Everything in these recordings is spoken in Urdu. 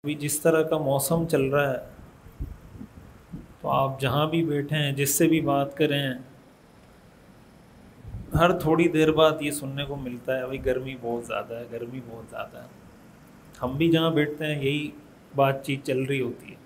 ابھی جس طرح کا موسم چل رہا ہے تو آپ جہاں بھی بیٹھے ہیں، جس سے بھی بات کریں، ہر تھوڑی دیر بعد یہ سننے کو ملتا ہے بھائی گرمی بہت زیادہ ہے، گرمی بہت زیادہ ہے۔ ہم بھی جہاں بیٹھتے ہیں یہی بات چیت چل رہی ہوتی ہے،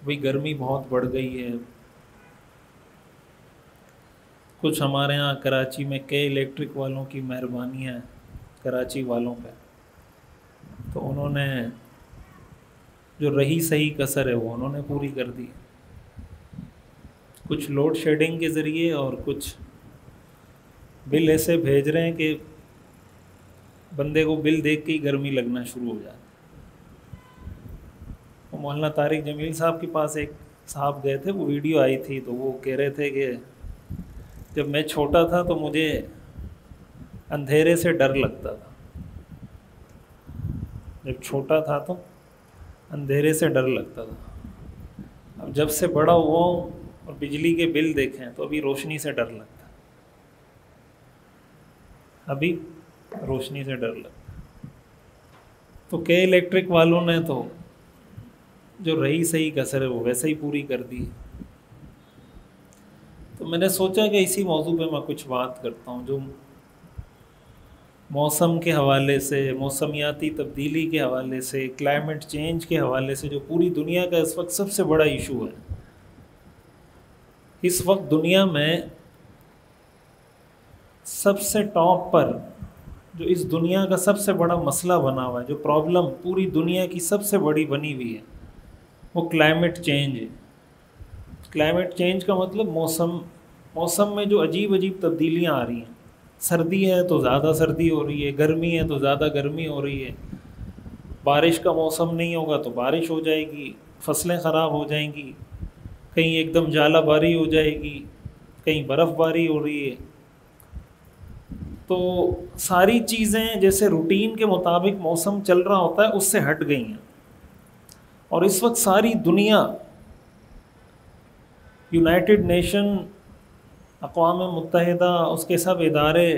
بھائی گرمی بہت بڑھ گئی ہے۔ کچھ ہمارے ہاں کراچی میں کئی الیکٹرک والوں کی مہربانی ہے کراچی والوں پہ، تو انہوں نے جو رہی صحیح کسر ہے وہ انہوں نے پوری کر دی، کچھ لوڈ شیڈنگ کے ذریعے اور کچھ بل ایسے بھیج رہے ہیں کہ بندے کو بل دیکھ کے ہی گرمی لگنا شروع ہو جاتی۔ وہ مولانا طارق جمیل صاحب کے پاس ایک صاحب گئے تھے، وہ ویڈیو آئی تھی تو وہ کہہ رہے تھے کہ جب میں چھوٹا تھا تو مجھے اندھیرے سے ڈر لگتا تھا، جب چھوٹا تھا تو اندھیرے سے ڈر لگتا تھا، اب جب سے بڑا ہوا ہوں اور بجلی کے بل دیکھیں تو ابھی روشنی سے ڈر لگتا ہے، ابھی روشنی سے ڈر لگتا ہے۔ تو کئی الیکٹرک والوں نے تو جو رہی صحیح کسر ہے وہ ویسے ہی پوری کر دی۔ تو میں نے سوچا کہ اسی موضوع پہ میں کچھ بات کرتا ہوں، جو موسم کے حوالے سے، موسمیاتی تبدیلی کے حوالے سے، کلائمیٹ چینج کے حوالے سے جو پوری دنیا کا اس وقت سب سے بڑا ایشو ہے۔ اس وقت دنیا میں سب سے ٹاپ پر جو اس دنیا کا سب سے بڑا مسئلہ بنا ہوا ہے، جو پرابلم پوری دنیا کی سب سے بڑی بنی ہوئی ہے، وہ کلائمیٹ چینج ہے۔ کلائمیٹ چینج کا مطلب موسم میں جو عجیب عجیب تبدیلیاں آ رہی ہیں، سردی ہے تو زیادہ سردی ہو رہی ہے، گرمی ہے تو زیادہ گرمی ہو رہی ہے، بارش کا موسم نہیں ہوگا تو بارش ہو جائے گی، فصلیں خراب ہو جائیں گی، کہیں ایک دم ژالہ باری ہو جائے گی، کہیں برف باری ہو رہی ہے۔ تو ساری چیزیں جیسے روٹین کے مطابق موسم چل رہا ہوتا ہے اس سے ہٹ گئی ہیں، اور اس وقت ساری دنیا، یونائٹڈ نیشن، اقوام متحدہ، اس کے سب ادارے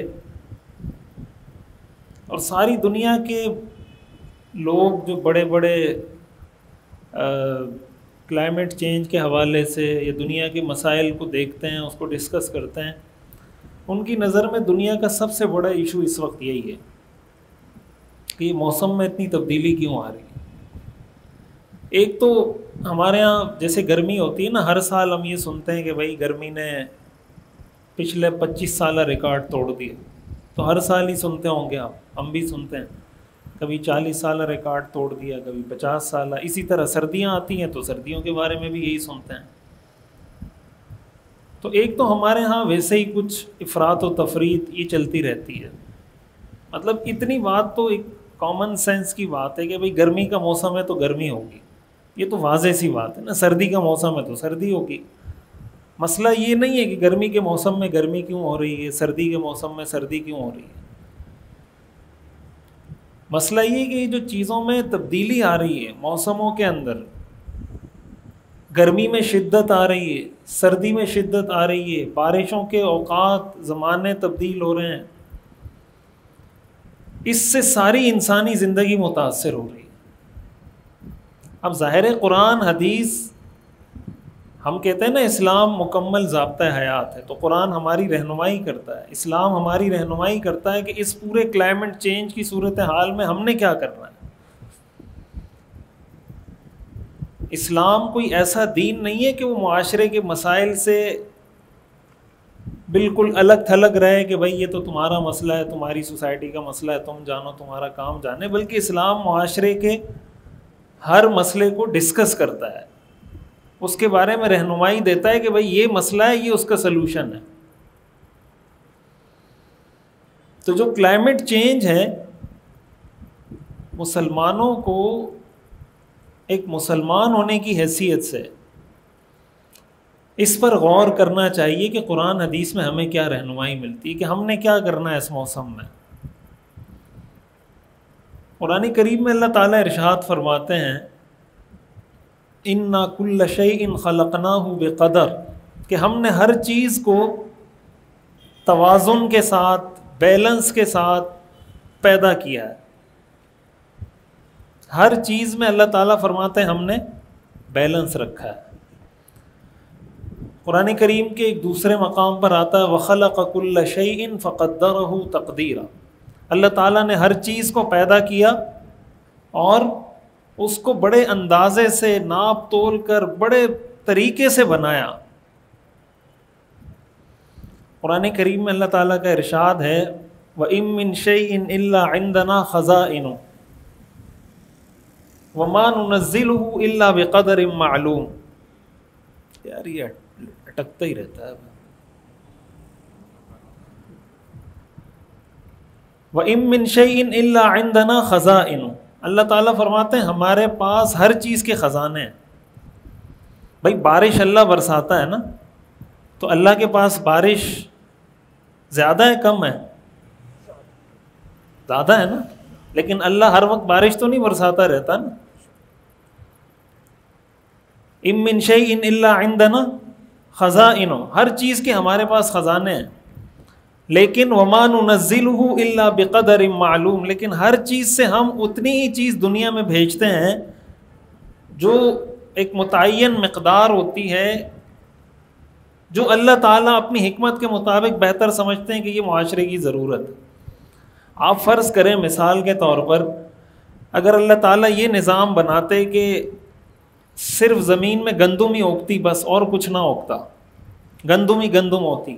اور ساری دنیا کے لوگ جو بڑے بڑے کلائمیٹ چینج کے حوالے سے یا دنیا کے مسائل کو دیکھتے ہیں، اس کو ڈسکس کرتے ہیں، ان کی نظر میں دنیا کا سب سے بڑا ایشو اس وقت یہی ہے کہ یہ موسم میں اتنی تبدیلی کیوں آ رہی ہے۔ ایک تو ہمارے ہاں جیسے گرمی ہوتی ہے نا، ہر سال ہم یہ سنتے ہیں کہ بھائی گرمی نے پچھلے 25 سالہ ریکارڈ توڑ دیے، تو ہر سال ہی سنتے ہوں گے آپ، ہم بھی سنتے ہیں، کبھی 40 سالہ ریکارڈ توڑ دیا، کبھی 50 سالہ۔ اسی طرح سردیاں آتی ہیں تو سردیوں کے بارے میں بھی یہی سنتے ہیں۔ تو ایک تو ہمارے ہاں ویسے ہی کچھ افراط و تفریط یہ چلتی رہتی ہے، مطلب اتنی بات تو ایک کامن سینس کی بات ہے کہ بھئی گرمی کا موسم ہے تو گرمی ہوگی، یہ تو واضح سی بات ہے نا، سردی کا موسم ہے تو سردی ہوگی۔ مسئلہ یہ نہیں ہے کہ گرمی کے موسم میں گرمی کیوں ہو رہی ہے، سردی کے موسم میں سردی کیوں ہو رہی ہے۔ مسئلہ یہ کہ جو چیزوں میں تبدیلی آ رہی ہے موسموں کے اندر، گرمی میں شدت آ رہی ہے، سردی میں شدت آ رہی ہے، بارشوں کے اوقات، زمانے تبدیل ہو رہے ہیں، اس سے ساری انسانی زندگی متاثر ہو رہی ہے۔ اب ظاہر قرآن حدیث، ہم کہتے ہیں نا اسلام مکمل ضابطہ حیات ہے، تو قرآن ہماری رہنمائی کرتا ہے، اسلام ہماری رہنمائی کرتا ہے کہ اس پورے کلائمیٹ چینج کی صورتحال میں ہم نے کیا کرنا ہے۔ اسلام کوئی ایسا دین نہیں ہے کہ وہ معاشرے کے مسائل سے بالکل الگ تھلگ رہے کہ بھئی یہ تو تمہارا مسئلہ ہے، تمہاری سوسائٹی کا مسئلہ ہے، تم جانو، تمہارا کام جانے، بلکہ اسلام معاشرے کے ہر مسئلے کو ڈسکس کرتا ہے، اس کے بارے میں رہنمائی دیتا ہے کہ بھئی یہ مسئلہ ہے، یہ اس کا سلوشن ہے۔ تو جو کلائمیٹ چینج ہے، مسلمانوں کو ایک مسلمان ہونے کی حیثیت سے اس پر غور کرنا چاہیے کہ قرآن حدیث میں ہمیں کیا رہنمائی ملتی ہے، کہ ہم نے کیا کرنا ہے اس موسم میں۔ قرآن کریم میں اللہ تعالیٰ ارشاد فرماتے ہیں اِنَّا كُلَّ شَيْءٍ خَلَقْنَاهُ بِقَدَرٍ، کہ ہم نے ہر چیز کو توازن کے ساتھ، بیلنس کے ساتھ پیدا کیا ہے۔ ہر چیز میں اللہ تعالیٰ فرماتے ہیں ہم نے بیلنس رکھا ہے. قرآن کریم کے ایک دوسرے مقام پر آتا ہے وَخَلَقَ كُلَّ شَيْءٍ فَقَدَّرَهُ تَقْدِيرًا. اللہ تعالیٰ نے ہر چیز کو پیدا کیا اور اس کو بڑے اندازے سے ناپ تول کر بڑے طریقے سے بنایا. قرآن کریم میں اللہ تعالیٰ کا ارشاد ہے وَإِن مِّن شَيْءٍ إِلَّا عِندَنَا خَزَائِنُ وَمَا نُنَزِّلُهُ إِلَّا بِقَدَرٍ مَّعْلُومٍ. یار یہ اٹکتا ہی رہتا ہے. وَإِن مِّن شَيْءٍ إِلَّا عِندَنَا خَزَائِنُ. اللہ تعالیٰ فرماتے ہیں ہمارے پاس ہر چیز کے خزانے ہیں. بھائی بارش اللہ برساتا ہے نا, تو اللہ کے پاس بارش زیادہ ہے کم ہے؟ زیادہ ہے نا. لیکن اللہ ہر وقت بارش تو نہیں برساتا رہتا نا. اِن مِّن شَيْءٍ إِلَّا عِندَنَا خَزَائِنُ. ہر چیز کے ہمارے پاس خزانے ہیں. لیکن وَمَا نُنَزِّلُهُ إِلَّا بِقَدَرٍ مَّعْلُومٍ. لیکن ہر چیز سے ہم اتنی ہی چیز دنیا میں بھیجتے ہیں جو ایک متعین مقدار ہوتی ہے, جو اللہ تعالیٰ اپنی حکمت کے مطابق بہتر سمجھتے ہیں کہ یہ معاشرے کی ضرورت ہے. آپ فرض کریں مثال کے طور پر اگر اللہ تعالیٰ یہ نظام بناتے کہ صرف زمین میں گندم ہی اگتی بس اور کچھ نہ اگتا, گندم ہی گندم ہوتی,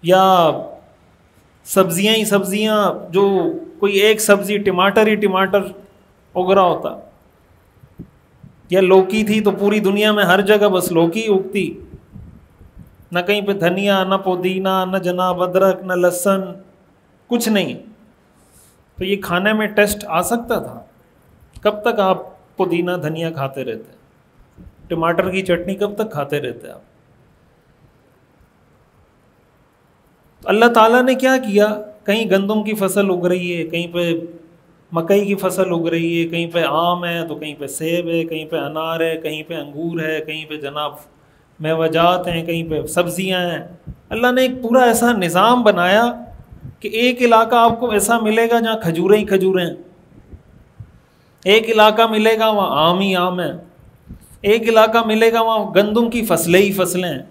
یا سبزیاں ہی سبزیاں, جو کوئی ایک سبزی ٹماٹر ہی ٹماٹر اگ رہا ہوتا, یا لوکی تھی تو پوری دنیا میں ہر جگہ بس لوکی اگتی, نہ کہیں پہ دھنیا, نہ پودینہ, نہ جناب ادرک, نہ لہسن, کچھ نہیں. تو یہ کھانے میں ٹیسٹ آ سکتا تھا؟ کب تک آپ پودینہ دھنیا کھاتے رہتے, ٹماٹر کی چٹنی کب تک کھاتے رہتے آپ؟ اللہ تعالیٰ نے کیا کیا, کہیں گندم کی فصل اگ رہی ہے, کہیں پہ مکئی کی فصل اگ رہی ہے, کہیں پہ آم ہے تو کہیں پہ سیب ہے, کہیں پہ انار ہے, کہیں پہ انگور ہے, کہیں پہ جناب میوجات ہیں, کہیں پہ سبزیاں ہیں. اللہ نے ایک پورا ایسا نظام بنایا کہ ایک علاقہ آپ کو ایسا ملے گا جہاں کھجوریں ہی کھجوریں ہیں, ایک علاقہ ملے گا وہاں آم ہی آم ہیں, ایک علاقہ ملے گا وہاں گندم کی فصلیں ہی فصلیں ہیں.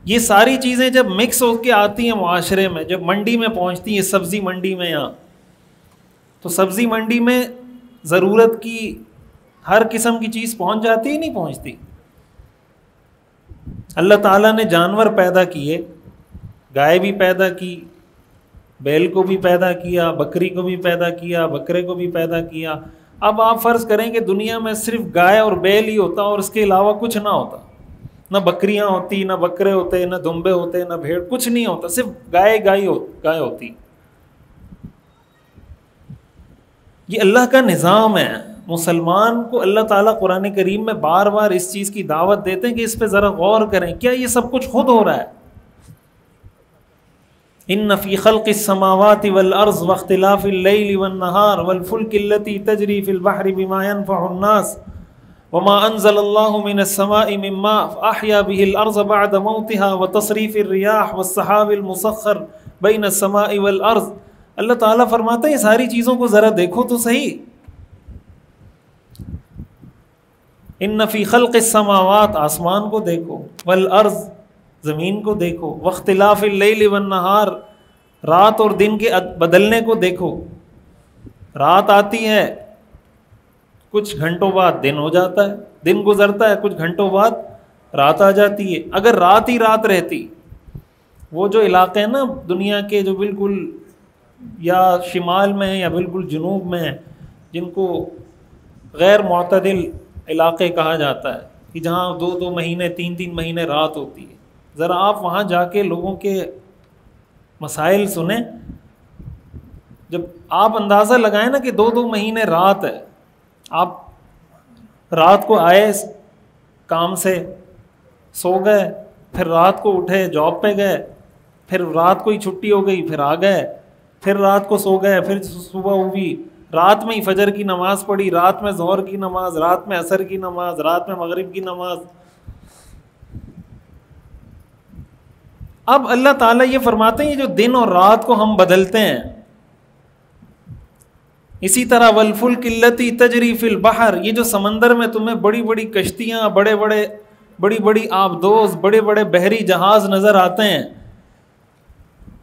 یہ ساری چیزیں جب مکس ہو کے آتی ہیں معاشرے میں, جب منڈی میں پہنچتی ہیں, سبزی منڈی میں یہاں, تو سبزی منڈی میں ضرورت کی ہر قسم کی چیز پہنچ جاتی ہی نہیں پہنچتی. اللہ تعالیٰ نے جانور پیدا کیے, گائے بھی پیدا کی, بیل کو بھی پیدا کیا, بکری کو بھی پیدا کیا, بکرے کو بھی پیدا کیا. اب آپ فرض کریں کہ دنیا میں صرف گائے اور بیل ہی ہوتا اور اس کے علاوہ کچھ نہ ہوتا, نہ بکریاں ہوتی, نہ بکرے ہوتے, نہ دمبے ہوتے, نہ بھیڑ, کچھ نہیں ہوتا, صرف گائے ہوتی. یہ اللہ کا نظام ہے. مسلمان کو اللہ تعالیٰ قرآن کریم میں بار بار اس چیز کی دعوت دیتے ہیں کہ اس پہ ذرا غور کریں, کیا یہ سب کچھ خود ہو رہا ہے؟ ان فی خلق السماوات والارض واختلاف اللیل والنہار والفلک التي تجری فی البحر بما ينفع الناس وما انزل اللہ من السماء من ماء فاحیا به الارض بعد موتها وتصریف الریاح والسحاب المسخر بین السماء والارض. اللہ تعالیٰ فرماتے ہیں یہ ساری چیزوں کو ذرا دیکھو تو صحیح. ان فی خلق السماوات, آسمان کو دیکھو, والارض, زمین کو دیکھو, واختلاف اللیل والنہار, رات اور دن کے بدلنے کو دیکھو. رات آتی ہے, کچھ گھنٹوں بعد دن ہو جاتا ہے, دن گزرتا ہے, کچھ گھنٹوں بعد رات آ جاتی ہے. اگر رات ہی رات رہتی, وہ جو علاقے ہیں نا دنیا کے جو بالکل یا شمال میں ہیں یا بالکل جنوب میں ہیں, جن کو غیر معتدل علاقے کہا جاتا ہے, کہ جہاں 2 مہینے 3 مہینے رات ہوتی ہے, ذرا آپ وہاں جا کے لوگوں کے مسائل سنیں. جب آپ اندازہ لگائیں نا کہ 2 مہینے رات ہے, آپ رات کو آئے کام سے, سو گئے, پھر رات کو اٹھے جاب پہ گئے, پھر رات کو ہی چھٹی ہو گئی, پھر آ گئے, پھر رات کو سو گئے, پھر صبح ہوئی, رات میں ہی فجر کی نماز پڑھی, رات میں ظہر کی نماز, رات میں عصر کی نماز, رات میں مغرب کی نماز. اب اللہ تعالیٰ یہ فرماتے ہیں یہ جو دن اور رات کو ہم بدلتے ہیں, اسی طرح والفلک التی تجری فی البحر، یہ جو سمندر میں تمہیں بڑی بڑی کشتیاں، بڑی بڑی آبدوز، بڑے بڑے بحری جہاز نظر آتے ہیں،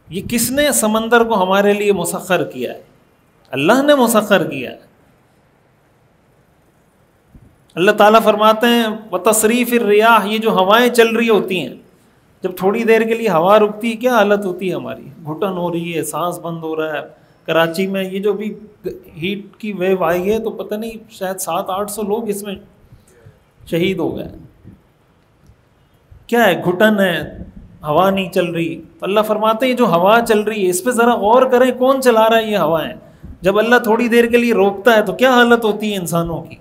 یہ کس نے سمندر کو ہمارے لیے مسخر کیا ہے؟ اللہ نے مسخر کیا ہے۔ اللہ تعالیٰ فرماتے ہیں وتصریف الریاح، یہ جو ہوائیں چل رہی ہوتی ہیں، جب تھوڑی دیر کے لیے ہوا رکتی ہے کیا حالت ہوتی ہے ہماری، گھٹن ہو رہی ہے، سانس بند ہو رہا ہے۔ کراچی میں یہ جو بھی ہیٹ کی ویو آئی ہے تو پتہ نہیں شاید 700-800 لوگ اس میں شہید ہو گئے۔ کیا ہے؟ گھٹن ہے، ہوا نہیں چل رہی۔ تو اللہ فرماتے ہیں یہ جو ہوا چل رہی ہے اس پہ ذرا غور کریں، کون چلا رہا ہے یہ ہوائیں؟ جب اللہ تھوڑی دیر کے لیے روکتا ہے تو کیا حالت ہوتی ہے انسانوں کی۔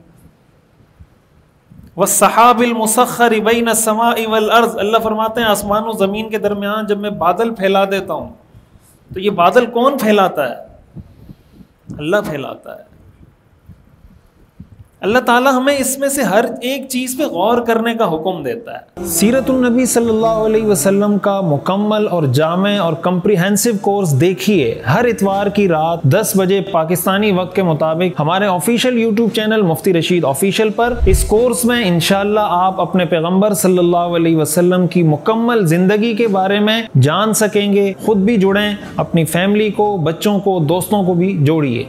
والسحاب المسخر بین السماء والارض، اللہ فرماتے ہیں آسمان و زمین کے درمیان جب میں بادل پھیلا دیتا ہوں تو یہ بادل کون پھیلاتا ہے؟ اللہ پھیلاتا ہے۔ اللہ تعالیٰ ہمیں اس میں سے ہر ایک چیز پہ غور کرنے کا حکم دیتا ہے۔ سیرت النبی صلی اللہ علیہ وسلم کا مکمل اور جامع اور کمپریہنسو کورس دیکھیے ہر اتوار کی رات 10 بجے پاکستانی وقت کے مطابق ہمارے آفیشیل یوٹیوب چینل مفتی رشید آفیشیل پر۔ اس کورس میں انشاءاللہ آپ اپنے پیغمبر صلی اللہ علیہ وسلم کی مکمل زندگی کے بارے میں جان سکیں گے۔ خود بھی جڑیں، اپنی فیملی کو، بچوں کو، دوستوں کو بھی جوڑیے۔